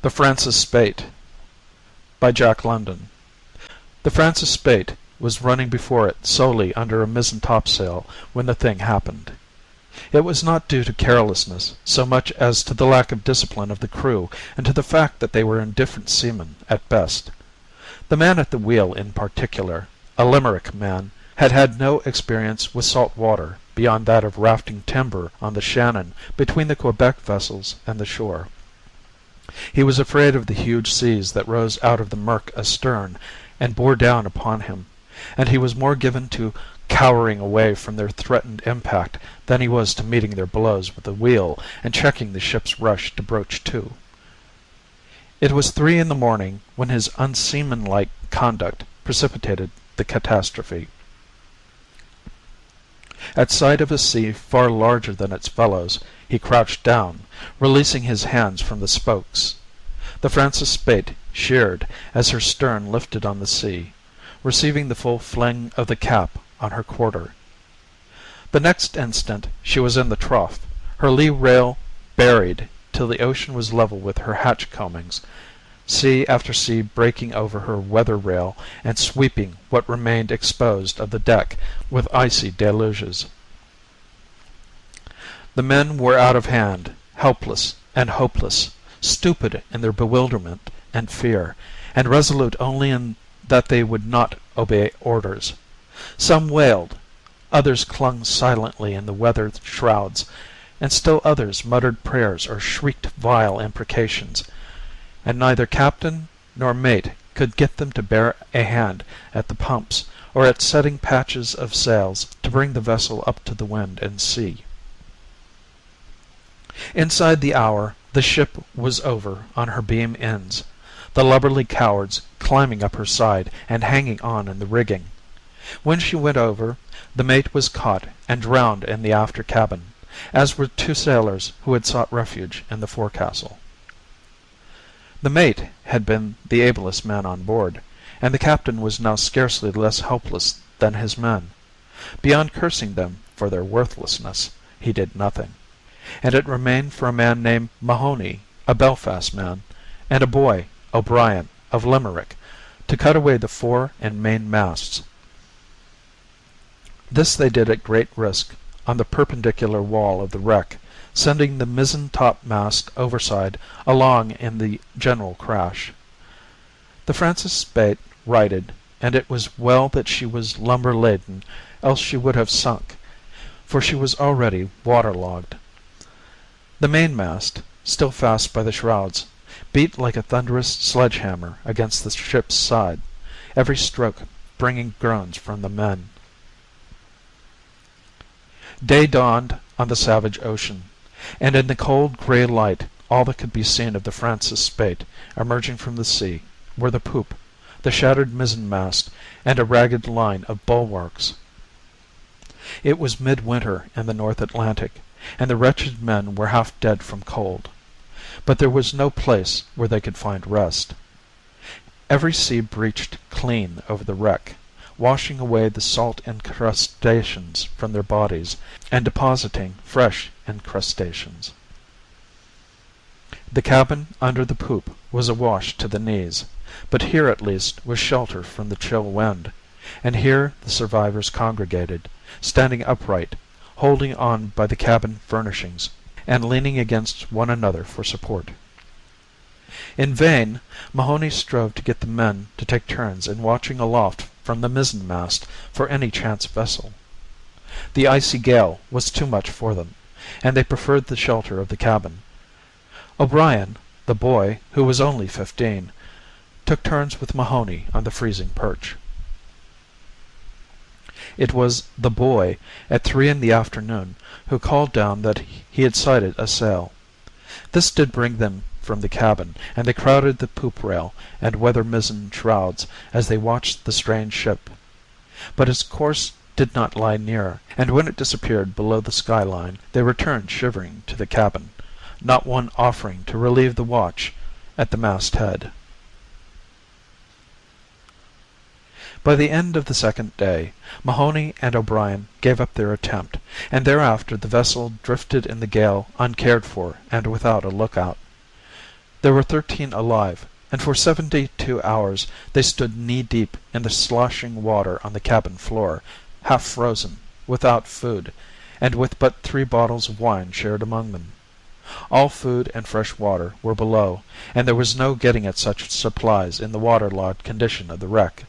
The Francis Spaight by Jack London. The Francis Spaight was running before it solely under a mizzen topsail when the thing happened. It was not due to carelessness so much as to the lack of discipline of the crew and to the fact that they were indifferent seamen at best. The man at the wheel in particular, a Limerick man, had had no experience with salt water beyond that of rafting timber on the Shannon between the Quebec vessels and the shore. He was afraid of the huge seas that rose out of the murk astern and bore down upon him, and he was more given to cowering away from their threatened impact than he was to meeting their blows with the wheel and checking the ship's rush to broach to. It was 3 in the morning when his unseamanlike conduct precipitated the catastrophe. At sight of a sea far larger than its fellows, he crouched down, releasing his hands from the spokes. The Francis Spaight sheered as her stern lifted on the sea, receiving the full fling of the cap on her quarter. The next instant she was in the trough, her lee rail buried till the ocean was level with her hatch combings, sea after sea breaking over her weather rail and sweeping what remained exposed of the deck with icy deluges. The men were out of hand, helpless and hopeless, stupid in their bewilderment and fear, and resolute only in that they would not obey orders. Some wailed, others clung silently in the weather shrouds, and still others muttered prayers or shrieked vile imprecations, and neither captain nor mate could get them to bear a hand at the pumps or at setting patches of sails to bring the vessel up to the wind and sea. Inside the hour the ship was over on her beam ends, the lubberly cowards climbing up her side and hanging on in the rigging. When she went over, the mate was caught and drowned in the after cabin, as were 2 sailors who had sought refuge in the forecastle. The mate had been the ablest man on board, and the captain was now scarcely less helpless than his men. Beyond cursing them for their worthlessness, he did nothing, and it remained for a man named Mahoney, a Belfast man, and a boy, O'Brien, of Limerick, to cut away the fore and main masts. This they did at great risk on the perpendicular wall of the wreck, sending the mizzen topmast overside along in the general crash. The Francis Spaight righted, and it was well that she was lumber laden, else she would have sunk, for she was already waterlogged. The mainmast, still fast by the shrouds, beat like a thunderous sledge-hammer against the ship's side, every stroke bringing groans from the men. Day dawned on the savage ocean, and in the cold gray light all that could be seen of the Francis Spaight emerging from the sea were the poop, the shattered mizzen-mast, and a ragged line of bulwarks. It was midwinter in the North Atlantic, and the wretched men were half dead from cold. But there was no place where they could find rest. Every sea breached clean over the wreck, washing away the salt incrustations from their bodies and depositing fresh incrustations. The cabin under the poop was awash to the knees, but here at least was shelter from the chill wind, and here the survivors congregated, standing upright, holding on by the cabin furnishings, and leaning against one another for support. In vain Mahoney strove to get the men to take turns in watching aloft from the mizzen-mast for any chance vessel. The icy gale was too much for them, and they preferred the shelter of the cabin. O'Brien, the boy, who was only 15, took turns with Mahoney on the freezing perch. It was the boy, at 3 in the afternoon, who called down that he had sighted a sail. This did bring them from the cabin, and they crowded the poop rail and weather mizzen shrouds as they watched the strange ship. But its course did not lie near, and when it disappeared below the skyline, they returned shivering to the cabin, not one offering to relieve the watch at the masthead. By the end of the second day, Mahoney and O'Brien gave up their attempt, and thereafter the vessel drifted in the gale uncared for and without a lookout. There were 13 alive, and for 72 hours they stood knee-deep in the sloshing water on the cabin floor, half frozen, without food, and with but 3 bottles of wine shared among them. All food and fresh water were below, and there was no getting at such supplies in the waterlogged condition of the wreck.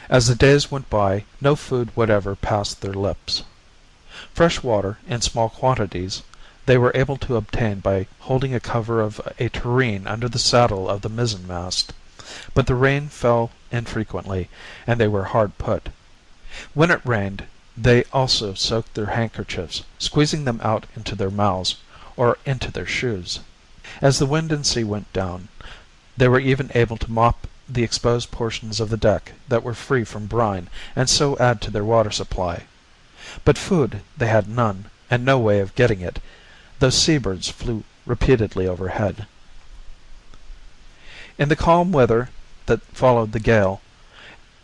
As the days went by, no food whatever passed their lips. Fresh water, in small quantities, they were able to obtain by holding a cover of a tureen under the saddle of the mizzenmast, but the rain fell infrequently, and they were hard put. When it rained, they also soaked their handkerchiefs, squeezing them out into their mouths or into their shoes. As the wind and sea went down, they were even able to mop the exposed portions of the deck that were free from brine, and so add to their water supply. But food they had none, and no way of getting it, though seabirds flew repeatedly overhead. In the calm weather that followed the gale,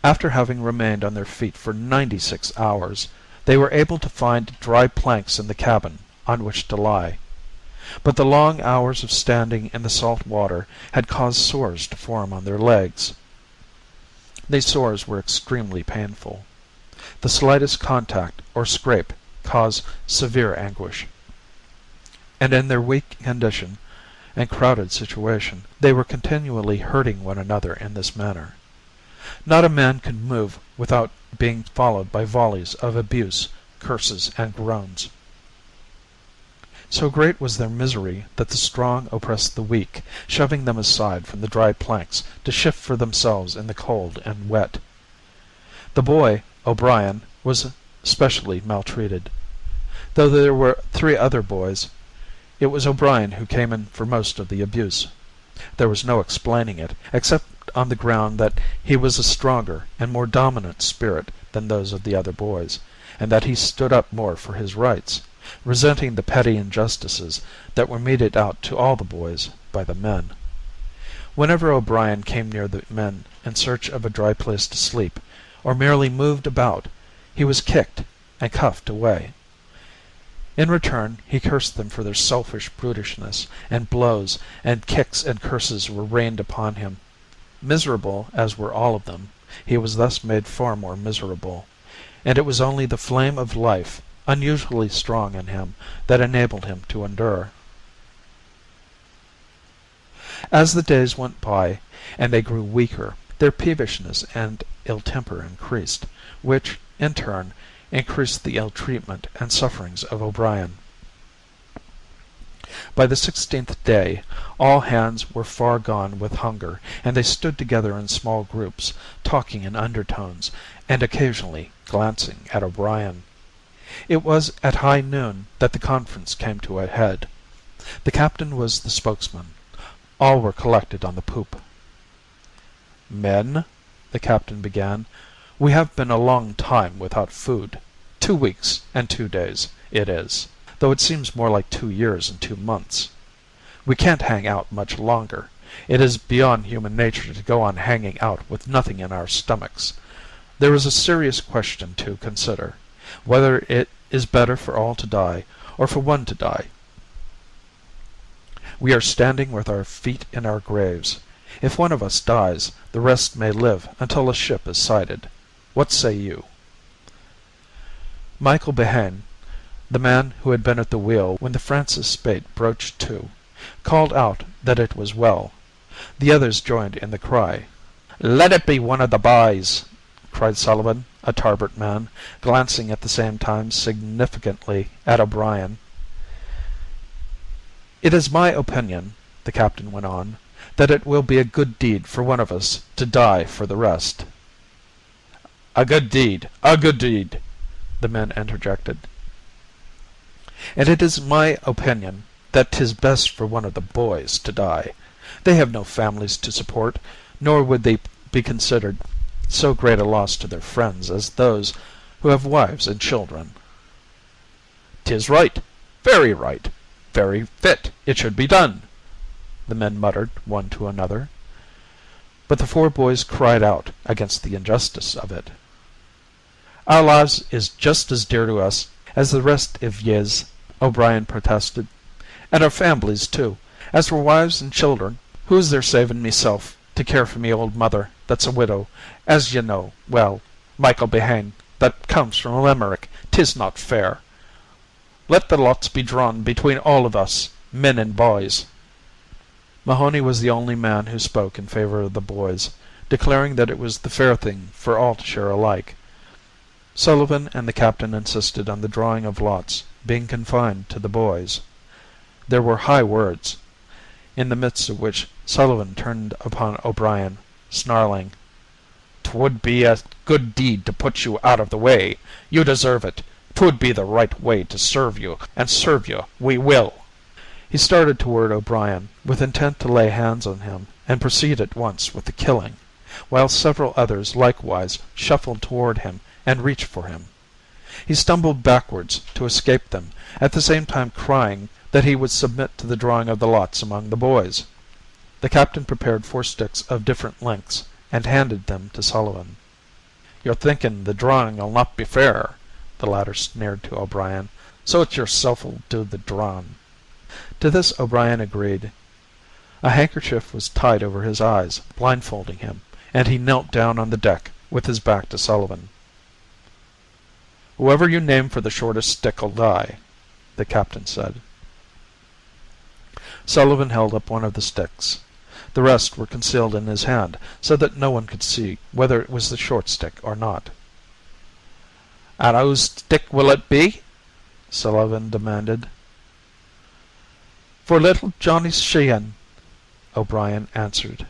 after having remained on their feet for 96 hours, they were able to find dry planks in the cabin on which to lie. But the long hours of standing in the salt water had caused sores to form on their legs. These sores were extremely painful. The slightest contact or scrape caused severe anguish, and in their weak condition and crowded situation, they were continually hurting one another in this manner. Not a man could move without being followed by volleys of abuse, curses, and groans. So great was their misery that the strong oppressed the weak, shoving them aside from the dry planks to shift for themselves in the cold and wet. The boy, O'Brien, was specially maltreated. Though there were 3 other boys, it was O'Brien who came in for most of the abuse. There was no explaining it, except on the ground that he was a stronger and more dominant spirit than those of the other boys, and that he stood up more for his rights, resenting the petty injustices that were meted out to all the boys by the men. Whenever O'Brien came near the men in search of a dry place to sleep, or merely moved about, he was kicked and cuffed away. In return, he cursed them for their selfish brutishness, and blows and kicks and curses were rained upon him. Miserable as were all of them, he was thus made far more miserable, and it was only the flame of life, unusually strong in him, that enabled him to endure. As the days went by, and they grew weaker, their peevishness and ill-temper increased, which, in turn, increased the ill-treatment and sufferings of O'Brien. By the 16th day, all hands were far gone with hunger, and they stood together in small groups, talking in undertones, and occasionally glancing at O'Brien. It was at high noon that the conference came to a head. The captain was the spokesman. All were collected on the poop. "Men," the captain began, "we have been a long time without food. 2 weeks and 2 days, it is, though it seems more like 2 years and 2 months. We can't hang out much longer. It is beyond human nature to go on hanging out with nothing in our stomachs. There is a serious question to consider, whether it is better for all to die, or for one to die. We are standing with our feet in our graves. If one of us dies, the rest may live until a ship is sighted. What say you?" Michael Behane, the man who had been at the wheel when the Francis Spaight broached to, called out that it was well. The others joined in the cry. "Let it be one of the boys," cried Sullivan, a Tarbert man, glancing at the same time significantly at O'Brien. "It is my opinion," the captain went on, "that it will be a good deed for one of us to die for the rest." "A good deed, a good deed," the men interjected. "And it is my opinion that 'tis best for one of the boys to die. They have no families to support, nor would they be considered so great a loss to their friends as those who have wives and children." "'Tis right, very right, very fit it should be done," the men muttered one to another. But the 4 boys cried out against the injustice of it. "Our lives is just as dear to us as the rest iv yez," O'Brien protested, and our families too. As for wives and children, who's there savin' meself to care for me old mother that's a widow, as ye know well, Michael Behane, that comes from Limerick? 'Tis not fair. Let the lots be drawn between all of us, men and boys." Mahoney was the only man who spoke in favor of the boys, declaring that it was the fair thing for all to share alike. Sullivan and the captain insisted on the drawing of lots being confined to the boys. There were high words, in the midst of which Sullivan turned upon O'Brien, snarling, "'Twould be a good deed to put you out of the way. You deserve it. 'Twould be the right way to serve you, and serve you we will." He started toward O'Brien, with intent to lay hands on him and proceed at once with the killing, while several others likewise shuffled toward him and reached for him. He stumbled backwards to escape them, at the same time crying that he would submit to the drawing of the lots among the boys. The captain prepared 4 sticks of different lengths and handed them to Sullivan. "You're thinking the drawing'll not be fair," the latter sneered to O'Brien, "so it's yourself'll do the drawin'." To this O'Brien agreed. A handkerchief was tied over his eyes, blindfolding him, and he knelt down on the deck with his back to Sullivan. "Whoever you name for the shortest stick'll die," the captain said. Sullivan held up one of the sticks. The rest were concealed in his hand, so that no one could see whether it was the short stick or not. "And whose stick will it be?" Sullivan demanded. "For little Johnny Sheehan," O'Brien answered.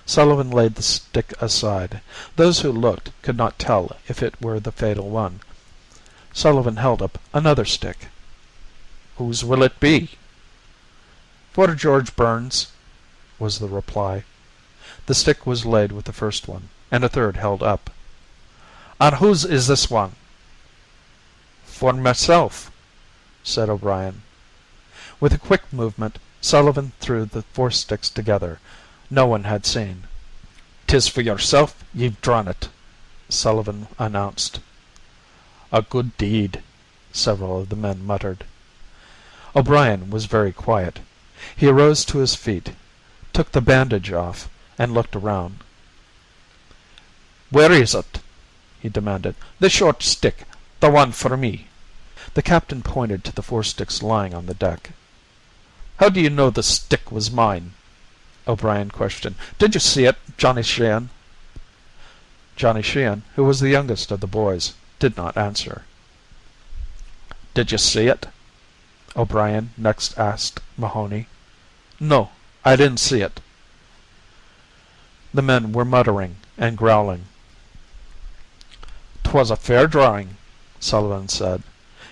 Sullivan laid the stick aside. Those who looked could not tell if it were the fatal one. Sullivan held up another stick. "Whose will it be?" "For George Burns," was the reply. The stick was laid with the first one, and a third held up. "And whose is this one?" "For myself," said O'Brien. With a quick movement, Sullivan threw the 4 sticks together. No one had seen. "'Tis for yourself ye've drawn it," Sullivan announced. "A good deed," several of the men muttered. O'Brien was very quiet. He arose to his feet, took the bandage off, and looked around. "Where is it?" he demanded. "The short stick, the one for me." The captain pointed to the 4 sticks lying on the deck. "How do you know the stick was mine?" O'Brien questioned. "Did you see it, Johnny Sheehan?" Johnny Sheehan, who was the youngest of the boys, did not answer. "Did you see it?" O'Brien next asked Mahoney. "No, I didn't see it." The men were muttering and growling. "'Twas a fair drawing," Sullivan said.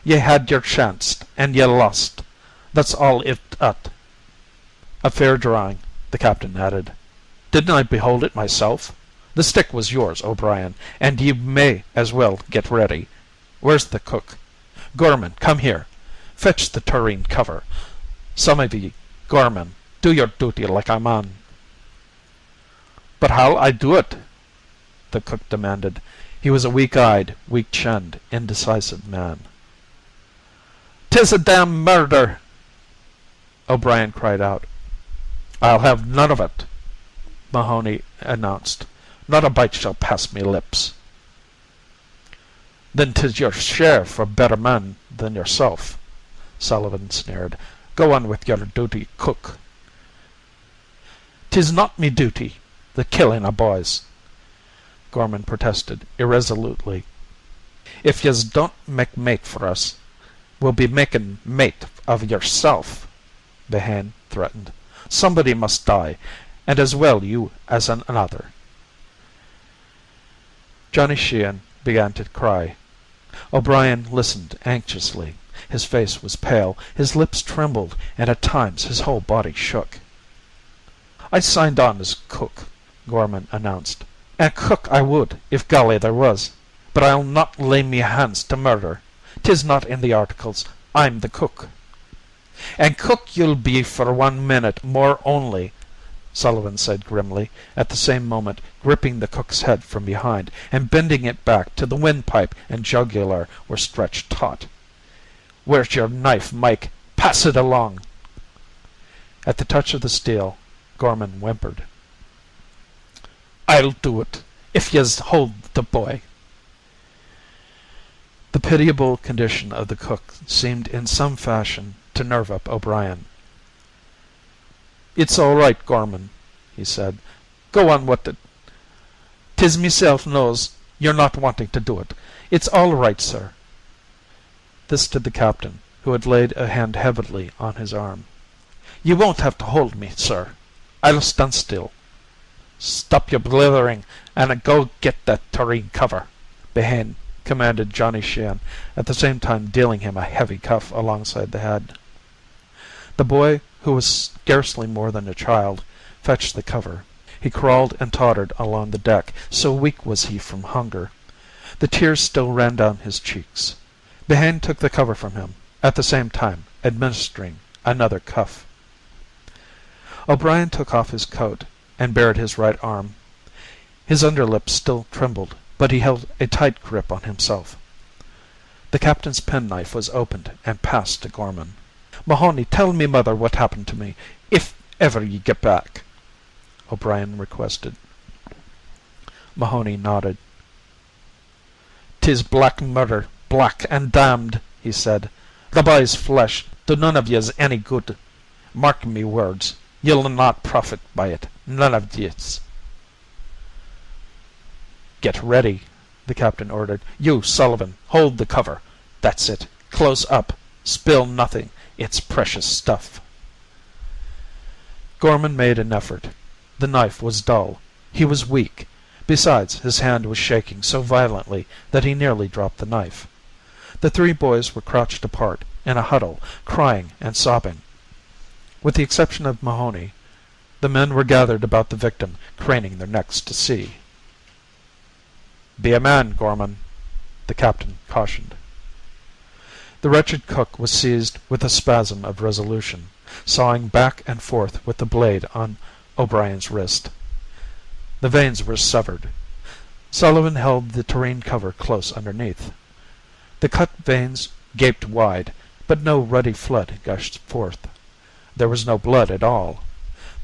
"Ye had your chance, and ye lost. That's all it at." "A fair drawing," the captain added. "Didn't I behold it myself? The stick was yours, O'Brien, and ye may as well get ready. Where's the cook? Gorman, come here. Fetch the tureen cover. Some of ye, Gorman, do your duty like a man." "But how'll I do it?" the cook demanded. He was a weak-eyed, weak-chinned, indecisive man. "'Tis a damn murder!" O'Brien cried out. "I'll have none of it," Mahoney announced. "Not a bite shall pass me lips." "Then 'tis your share for better men than yourself," Sullivan sneered. "Go on with your duty, cook." "'Tis not me duty, the killing of boys," Gorman protested irresolutely. "If yez don't make mate for us, we'll be making mate of yourself," Behane threatened. "Somebody must die, and as well you as another." Johnny Sheehan began to cry. O'Brien listened anxiously. His face was pale, his lips trembled, and at times his whole body shook. "I signed on as cook," Gorman announced, "and cook I would, if galley there was. But I'll not lay me hands to murder. 'Tis not in the articles. I'm the cook." "And cook you'll be for 1 minute more only," Sullivan said grimly, at the same moment gripping the cook's head from behind and bending it back till the windpipe and jugular were stretched taut. "Where's your knife, Mike? Pass it along." At the touch of the steel, Gorman whimpered. "I'll do it, if yez hold the boy." The pitiable condition of the cook seemed in some fashion to nerve up O'Brien. "It's all right, Gorman," he said. "Go on with it. 'Tis meself knows you're not wanting to do it. It's all right, sir." This to the captain, who had laid a hand heavily on his arm. "You won't have to hold me, sir. I'll stand still." "Stop your blithering and go get that tureen cover," Behane commanded Johnny Sheehan, at the same time dealing him a heavy cuff alongside the head. The boy, who was scarcely more than a child, fetched the cover. He crawled and tottered along the deck, so weak was he from hunger. The tears still ran down his cheeks. Behane took the cover from him, at the same time administering another cuff. O'Brien took off his coat and bared his right arm. His underlip still trembled, but he held a tight grip on himself. The captain's penknife was opened and passed to Gorman. "Mahoney, tell me mother what happened to me, if ever ye get back," O'Brien requested. Mahoney nodded. "'Tis black murder, black and damned," he said. "The boy's flesh do none of yez any good. Mark me words, ye'll not profit by it, none of yez." "Get ready," the captain ordered. "You, Sullivan, hold the cover. That's it. Close up. Spill nothing. It's precious stuff." Gorman made an effort. The knife was dull. He was weak. Besides, his hand was shaking so violently that he nearly dropped the knife. The three boys were crouched apart, in a huddle, crying and sobbing. With the exception of Mahoney, the men were gathered about the victim, craning their necks to see. "Be a man, Gorman," the captain cautioned. The wretched cook was seized with a spasm of resolution, sawing back and forth with the blade on O'Brien's wrist. The veins were severed. Sullivan held the tureen cover close underneath. The cut veins gaped wide, but no ruddy flood gushed forth. There was no blood at all.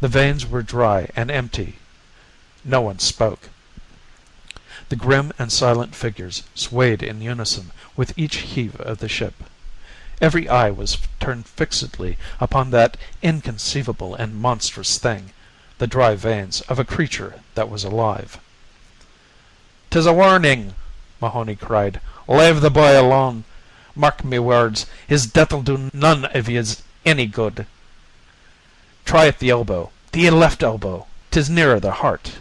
The veins were dry and empty. No one spoke. The grim and silent figures swayed in unison with each heave of the ship. Every eye was turned fixedly upon that inconceivable and monstrous thing, the dry veins of a creature that was alive. "'Tis a warning!" Mahoney cried. "Lave the boy alone. Mark me words, his death'll do none of yez any good. Try at the elbow, the left elbow. 'Tis nearer the heart,"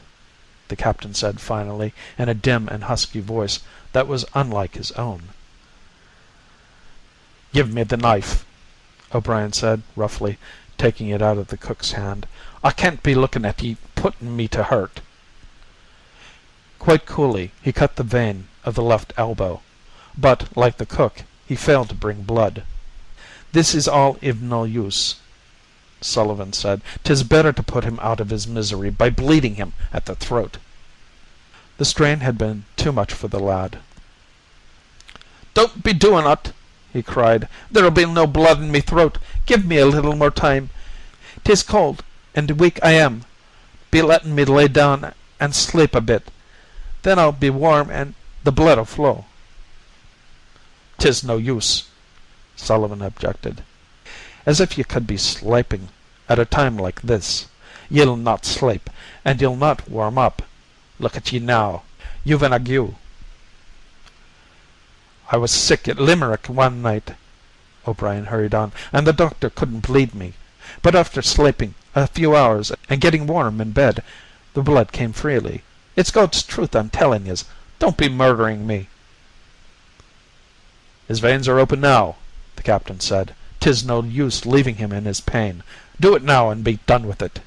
the captain said finally, in a dim and husky voice that was unlike his own. "Give me the knife," O'Brien said roughly, taking it out of the cook's hand. "I can't be looking at ye putting me to hurt." Quite coolly he cut the vein of the left elbow, but, like the cook, he failed to bring blood. "This is all iv no use," Sullivan said. "'Tis better to put him out of his misery by bleeding him at the throat." The strain had been too much for the lad. "Don't be doing it," he cried. "There'll be no blood in me throat. Give me a little more time. 'Tis cold, and weak I am. Be letting me lay down and sleep a bit. Then I'll be warm and the blood'll flow." "'Tis no use," Sullivan objected. "As if ye could be slaping at a time like this. Ye'll not slape, and ye'll not warm up. Look at ye now. You've an ague." "I was sick at Limerick one night," O'Brien hurried on, "and the doctor couldn't bleed me. But after sleeping a few hours and getting warm in bed, the blood came freely. It's God's truth I'm telling yez. Don't be murdering me." "His veins are open now," the captain said. "'Tis no use leaving him in his pain. Do it now and be done with it."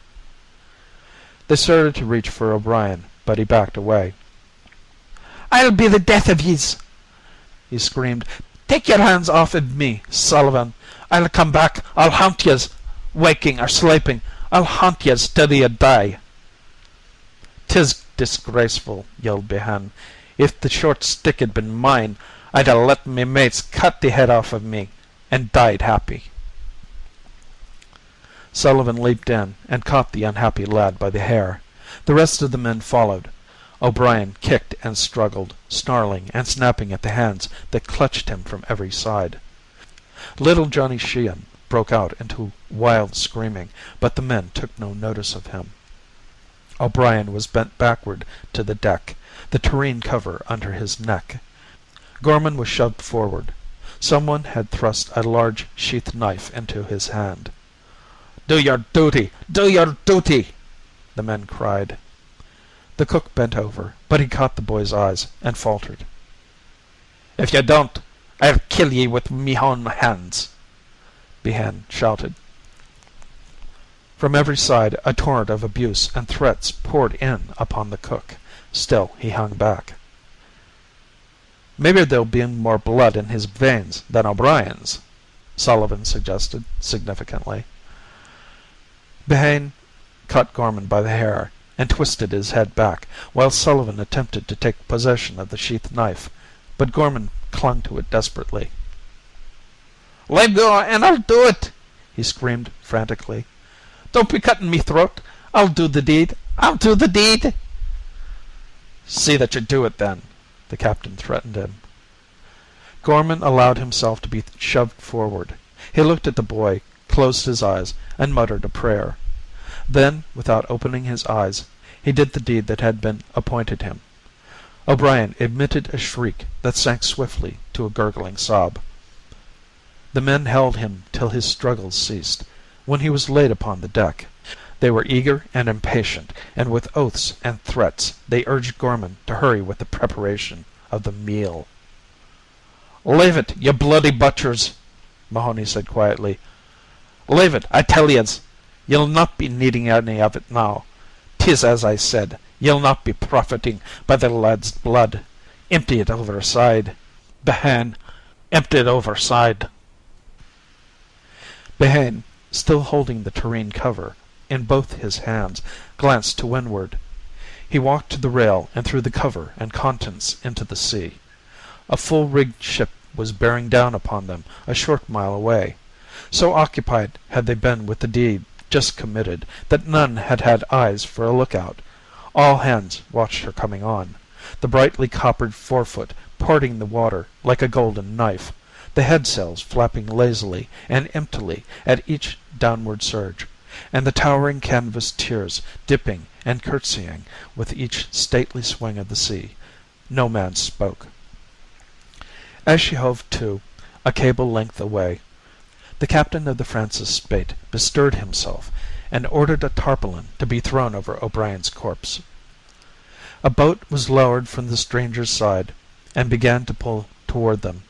They started to reach for O'Brien, but he backed away. "I'll be the death of yez," he screamed. "Take your hands off of me, Sullivan. I'll come back. I'll haunt yez, waking or sleeping. I'll haunt yez till ye die." "'Tis disgraceful," yelled Behane. "If the short stick had been mine, I'd ha' let me mates cut the head off of me, and died happy." Sullivan leaped in and caught the unhappy lad by the hair. The rest of the men followed. O'Brien kicked and struggled, snarling and snapping at the hands that clutched him from every side. Little Johnny Sheehan broke out into wild screaming, but the men took no notice of him. O'Brien was bent backward to the deck, the tureen cover under his neck. Gorman was shoved forward. Someone had thrust a large sheath knife into his hand. "Do your duty! Do your duty!" the men cried. The cook bent over, but he caught the boy's eyes and faltered. "If you don't, I'll kill ye with me own hands," Behan shouted. From every side a torrent of abuse and threats poured in upon the cook. Still he hung back. "Maybe there'll be more blood in his veins than O'Brien's," Sullivan suggested significantly. Behane caught Gorman by the hair and twisted his head back, while Sullivan attempted to take possession of the sheath knife, but Gorman clung to it desperately. "Let go and I'll do it!" he screamed frantically. "Don't be cutting me throat! I'll do the deed! I'll do the deed!" "See that you do it, then," the captain threatened him. Gorman allowed himself to be shoved forward. He looked at the boy, closed his eyes, and muttered a prayer. Then, without opening his eyes, he did the deed that had been appointed him. O'Brien emitted a shriek that sank swiftly to a gurgling sob. The men held him till his struggles ceased, when he was laid upon the deck. They were eager and impatient, and with oaths and threats they urged Gorman to hurry with the preparation of the meal. "Leave it, you bloody butchers," Mahoney said quietly. "Leave it, I tell yez. Ye'll not be needing any of it now. 'Tis as I said, ye'll not be profiting by the lad's blood. Empty it overside. Behane, empty it overside." Behane, still holding the tureen cover in both his hands, glanced to windward. He walked to the rail and threw the cover and contents into the sea. A full-rigged ship was bearing down upon them a short mile away. So occupied had they been with the deed just committed that none had had eyes for a lookout. All hands watched her coming on, the brightly coppered forefoot parting the water like a golden knife, the headsails flapping lazily and emptily at each downward surge, and the towering canvas tiers dipping and curtsying with each stately swing of the sea. No man spoke. As she hove to, a cable length away, the captain of the Francis Spaight bestirred himself and ordered a tarpaulin to be thrown over O'Brien's corpse. A boat was lowered from the stranger's side and began to pull toward them.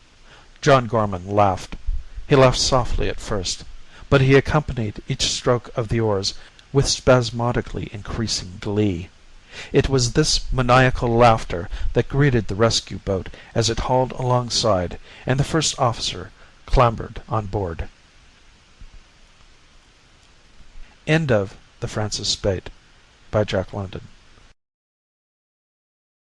John Gorman laughed. He laughed softly at first, but he accompanied each stroke of the oars with spasmodically increasing glee. It was this maniacal laughter that greeted the rescue boat as it hauled alongside and the first officer clambered on board. End of The Francis Spaight by Jack London.